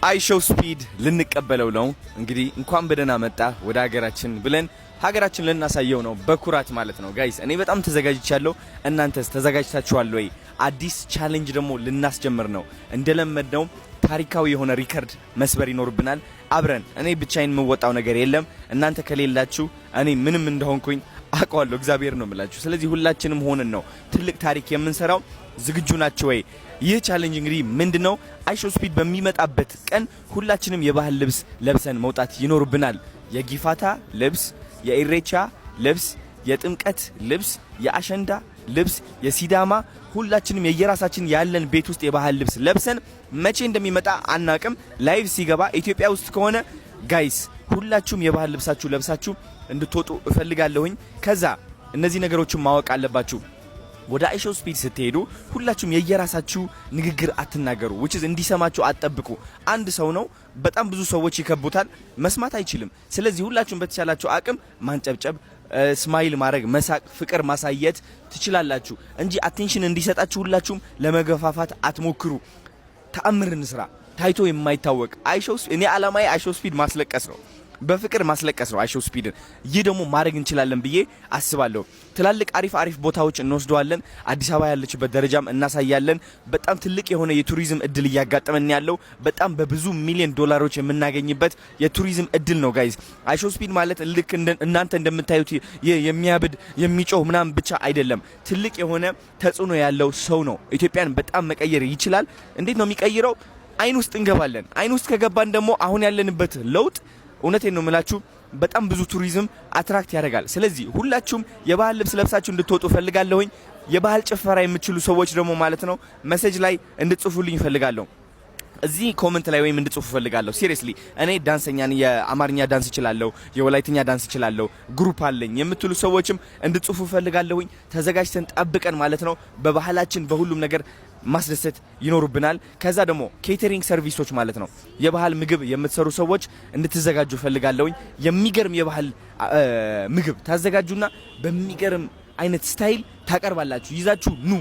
አይሾው ስፒድ ልንቀበለው ነው እንግዲህ እንኳን በደህና መጣ ወደ ሀገራችን ብለን ሀገራችን ልናሳየው ነው በኩራት ማለት ነው ጋይስ እኔ በጣም ተዘጋጅቻለሁ እናንተስ ተዘጋጅታችኋል ወይ አዲስ ቻሌንጅ ደግሞ ልናስጀምር ነው እንደለመደው ታሪካዊ የሆነ ሪከርድ መስበር ይኖርብናል አብረን እኔ ብቻዬን መወጣው ነገር የለም እናንተ ከሌላችሁ እኔ ምንም እንደሆንኩኝ አቋለው እግዚአብሔር ነው የምላችሁ ስለዚህ ሁላችንም ሆነን ነው ትልቅ ታሪክ የምንሰራው ዝግጁ ናችሁ ወይ ይህ ቻሌንጅ እንግዲህ ምንድነው አይሾው ስፒድ በሚመጣበት ቀን ሁላችንም የባህል ልብስ ለብሰን መውጣት ይኖርብናል የጊፋታ ልብስ የኢሬቻ ልብስ የጥምቀት ልብስ የአሸንዳ ልብስ የሲዳማ ሁላችንም የየራሳችን ያለን ቤት ውስጥ የባህል ልብስ ለብሰን መቼ እንደሚመጣ አናቅም ላይቭ ሲገባ ኢትዮጵያ ውስጥ ከሆነ ጋይስ ሁላችሁም የባህል ልብሳችሁ ለብሳችሁ እንድትወጡ እፈልጋለሁኝ ከዛ እነዚህ ነገሮችን ማወቅ አለባችሁ ወደ አይሾው ስፒድ ስትሄዱ ሁላችሁም የየራሳችሁ ንግግር አትናገሩ which is እንዲሰማችሁ አትጠብቁ አንድ ሰው ነው በጣም ብዙ ሰዎች ይከቡታል መስማት አይችልም ስለዚህ ሁላችሁም በተቻላችሁ አቅም ማንጨብጨብ ስማይል ማድረግ መሳቅ ፍቅር ማሳየት ትችላላችሁ እንጂ አቴንሽን እንዲሰጣችሁ ሁላችሁም ለመገፋፋት አትሞክሩ ተአምር እንስራ ታይቶ የማይታወቅ አይሾው እኔ አላማዬ አይሾው ስፒድ ማስለቀስ ነው በፍቅር ማስለቀስ ነው አይሾው ስፒድ ይህ ደግሞ ማድረግ እንችላለን ብዬ አስባለሁ ትላልቅ አሪፍ ቦታዎች እንወስደዋለን አዲስ አበባ ያለችበት ደረጃም እናሳያለን በጣም ትልቅ የሆነ የቱሪዝም እድል ያጋጠመን ያለው በጣም በብዙ ሚሊዮን ዶላሮች የምናገኝበት የቱሪዝም እድል ነው ጋይስ አይሾው ስፒድ ማለት ልክ እናንተ እንደምታዩት የሚያብድ የሚጮህ ምናም ብቻ አይደለም ትልቅ የሆነ ተጽዕኖ ያለው ሰው ነው ኢትዮጵያን በጣም መቀየር ይችላል እንዴት ነው የሚቀይረው አይን ውስጥ እንገባለን አይን ውስጥ ከገባን ደግሞ አሁን ያለንበት ለውጥ እውነቴን ነው የምላችሁ በጣም ብዙ ቱሪዝም አትራክት ያደርጋል ስለዚህ ሁላችሁም የባህል ልብስ ለብሳችሁ እንድትወጡ ፈልጋለሁኝ የባህል ጭፈራ የምትችሉ ሰዎች ደግሞ ማለት ነው ሜሴጅ ላይ እንድትጽፉልኝ ፈልጋለሁ እዚህ ኮሜንት ላይ ወይም እንድትጽፉ ፈልጋለሁ ሲሪየስሊ እኔ ዳንሰኛ ነኝ የአማርኛ ዳንስ እችላለሁ የወላይትኛ ዳንስ እችላለሁ ግሩፕ አለኝ የምትሉ ሰዎችም እንድትጽፉ ፈልጋለሁኝ ተዘጋጅተን ጠብቀን ማለት ነው በባህላችን በሁሉም ነገር ማስደሰት ይኖርብናል ከዛ ደግሞ ኬተሪንግ ሰርቪሶች ማለት ነው የባህል ምግብ የምትሰሩ ሰዎች እንድትዘጋጁ ፈልጋለሁኝ የሚገርም የባህል ምግብ ታዘጋጁና በሚገርም አይነት ስታይል ታቀርባላችሁ ይዛችሁ ኑ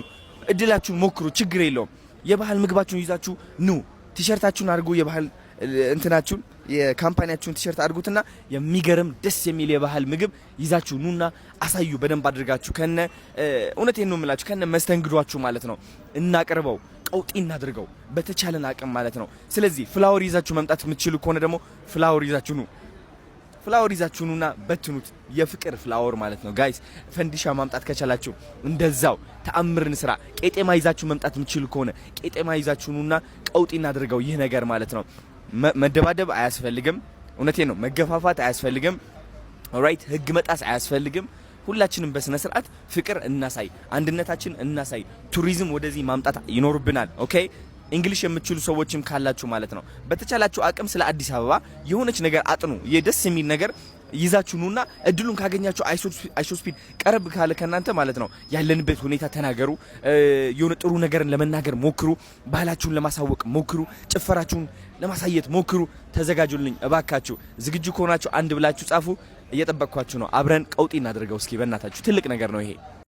እድላችሁን ሞክሩ ችግር የለውም የባህል ምግባችሁን ይዛችሁ ኑ ቲሸርታችሁን አድርጉ የባህል እንትናችሁን የካምፓኒያችሁን ቲሸርት አድርጉትና የሚገርም ደስ የሚል የባህል ምግብ ይዛችሁ ኑና አሳዩ በደንብ አድርጋችሁ ከነ እውነቴን ነው የምላችሁ ከነ መስተንግዷችሁ ማለት ነው እናቀርበው ቀውጢ እናድርገው በተቻለን አቅም ማለት ነው ስለዚህ ፍላወር ይዛችሁ መምጣት የምትችሉ ከሆነ ደግሞ ፍላወር ይዛችሁ ኑ ፍላወር ይዛችሁ ኑና በትኑት የፍቅር ፍላወር ማለት ነው ጋይስ ፈንዲሻ ማምጣት ከቻላችሁ እንደዛው ተአምርን ስራ ቄጤማ ይዛችሁ መምጣት የምትችሉ ከሆነ ቄጤማ ይዛችሁ ኑና ቀውጢ እናድርገው ይህ ነገር ማለት ነው መደባደብ አያስፈልግም እውነቴን ነው መገፋፋት አያስፈልግም ኦልራይት ህግ መጣስ አያስፈልግም ሁላችንም በስነ ስርዓት ፍቅር እናሳይ አንድነታችን እናሳይ ቱሪዝም ወደዚህ ማምጣት ይኖርብናል ኦኬ እንግሊሽ የምትችሉ ሰዎችም ካላችሁ ማለት ነው በተቻላችሁ አቅም ስለ አዲስ አበባ የሆነች ነገር አጥኑ የደስ የሚል ነገር ይዛችሁ ኑና እድሉን ካገኛችሁ አይሾው ስፒድ ቀረብ ካለ ከናንተ ማለት ነው ያለንበት ሁኔታ ተናገሩ የሆነ ጥሩ ነገርን ለመናገር ሞክሩ ባህላችሁን ለማሳወቅ ሞክሩ ጭፈራችሁን ለማሳየት ሞክሩ ተዘጋጁልኝ እባካችሁ ዝግጁ ከሆናችሁ አንድ ብላችሁ ጻፉ እየጠበቅኳችሁ ነው አብረን ቀውጢ እናድርገው እስኪ በእናታችሁ ትልቅ ነገር ነው ይሄ